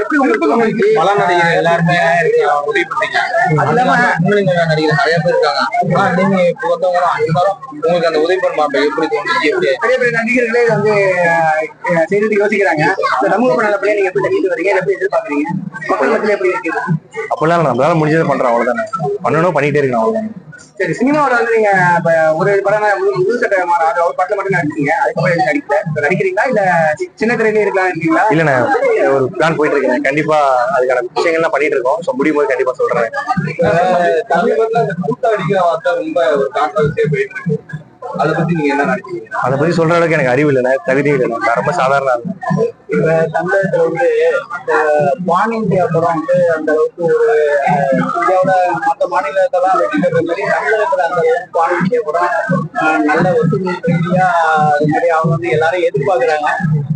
எப்படி உங்களுக்கு பல நடிகர் எல்லாருமே உதவி பண்ணீங்க. அது இல்லாம நடிகர் நிறைய பேர் இருக்காங்க. நீங்க இப்போ வந்தவங்களும் உங்களுக்கு அந்த உதவி பண்ண எப்படி தோணுச்சு? பெரிய பெரிய நடிகர்களே வந்து செய்து யோசிக்கிறாங்க. இந்த சமூக பணியாளர்களே நீங்க எப்படி தங்கிட்டு வரீங்க, எப்படி எதிர்பார்க்குறீங்க, மக்கள் மத்தியில எப்படி இருக்குது? அப்படிலாம் நம்மளால முடிஞ்சதை பண்றோம், அவ்வளவுதானே. பண்ணணும், பண்ணிட்டே இருக்கணும், அவ்வளவுதான். சரி, சினிமாவில் வந்து நீங்க ஒரு படம் முழு சட்டை ஒரு படத்துல மட்டும் நடிச்சீங்க, அதுக்கப்புறம் நடிக்கல நடிக்கிறீங்களா இல்ல சின்ன திரையிலே இருக்கலாம் இருக்கீங்களா? இல்ல, நான் ஒரு பிளான் போயிட்டு இருக்கேன். கண்டிப்பா அதுக்கான விஷயங்கள்லாம் பண்ணிட்டு இருக்கோம். ஸோ முடியும் போது கண்டிப்பா சொல்றேன். தமிழ்நாட்டுல அந்த கூட்ட அடிக்கிற வார்த்தை ரொம்ப ஒரு கான்ட்ரவர்சியா போயிட்டு இருக்கு. அதை பத்தி நீங்க என்ன நினைக்கிறீங்க? அதை பத்தி சொல்ற அளவுக்கு எனக்கு அறிவு இல்லை, தகுதி இல்லை. நான் ரொம்ப சாதாரண ஆள். இப்ப தமிழகத்துல வந்து பான் இந்தியா படம் வந்து அந்த அளவுக்கு ஒரு இந்தியாவோட மற்ற மாநிலத்தெல்லாம் வெற்றிக்கிற மாதிரி தமிழகத்துல அந்த அளவுக்கு பான் இந்தியா படம் நல்ல ஒத்துமை ரீதியா அது மாதிரி அவங்க வந்து எல்லாரும் எதிர்பார்க்கறாங்க.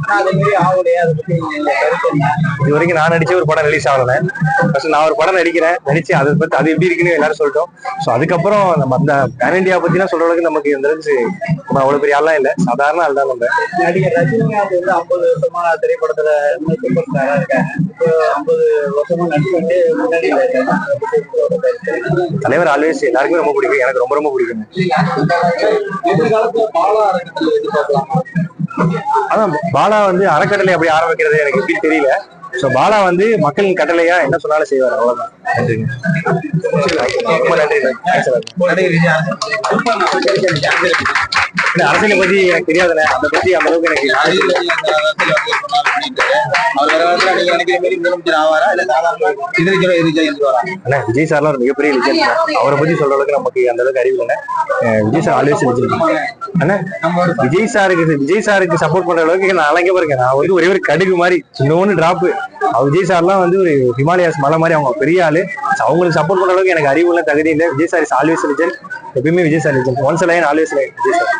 ஆனா அதே மாதிரி ஆகலையே, அதை பத்தி கருத்து என்ன? இது வரைக்கும் நான் நடிச்ச ஒரு படம் ரிலீஸ் ஆகல. நான் ஒரு படம் நடிச்சு அதை பத்தி அது எப்படி இருக்குன்னு எல்லாரும் சொல்லிட்டோம். ஸோ அதுக்கப்புறம் நம்ம அந்த பேன் இந்தியா பத்திலாம் சொல்ற அளவுக்கு நமக்கு இந்த நம்ம அவ்வளவு பெரிய ஆள்லாம் இல்ல, சாதாரண ஆள் தான். நம்ம நடிகர் ரஜினிகாந்த் வந்து 50 வருஷமா திரைப்படத்துல சூப்பர் ஸ்டாரா இருக்காங்க. இப்போ 50 வருஷமா நடிச்சுட்டு முன்னாடியில இருக்காங்க. தலைவர் ஆல்வேஸ் எல்லாருக்குமே ரொம்ப பிடிக்கும், எனக்கு ரொம்ப ரொம்ப பிடிக்கும். எதிர்காலத்துல பாலா அறக்கட்டளை எதிர்பார்க்கலாமா? அதான் பாலா வந்து அறக்கட்டளை அப்படி ஆரம்பிக்கிறது எனக்கு எப்படி தெரியல. ஸோ பாலா வந்து மக்களின் கட்டளையா என்ன சொன்னாலும் செய்வார், அவ்வளவுதான். நன்றிங்க, ரொம்ப நன்றி. அரசியலை பத்தி எனக்கு தெரியாதுண்ணே, அதை பத்தி அந்த அளவுக்கு எனக்கு விஜய் சார்லாம் ஒரு மிகப்பெரிய லிஜெண்ட். அவரை பத்தி சொல்ற அளவுக்கு நமக்கு அந்த அளவுக்கு அறிவு இல்லை. Vijay sir always legend. Vijay சாருக்கு சப்போர்ட் பண்ற அளவுக்கு நான் அழகே பாருங்க. நான் வந்து ஒரே ஒரு கடுகு மாதிரி சின்னோன்னு டிராப். விஜய் சார்லாம் வந்து ஒரு ஹிமாலயாஸ் மலை மாதிரி, அவங்க பெரிய ஆளு. அவங்களுக்கு சப்போர்ட் பண்ற அளவுக்கு எனக்கு அறிவு இல்லை, தகுதி இல்லை. Vijay sir is always legend. எப்பயுமே Vijay sir legend. Once line always line Vijay sir.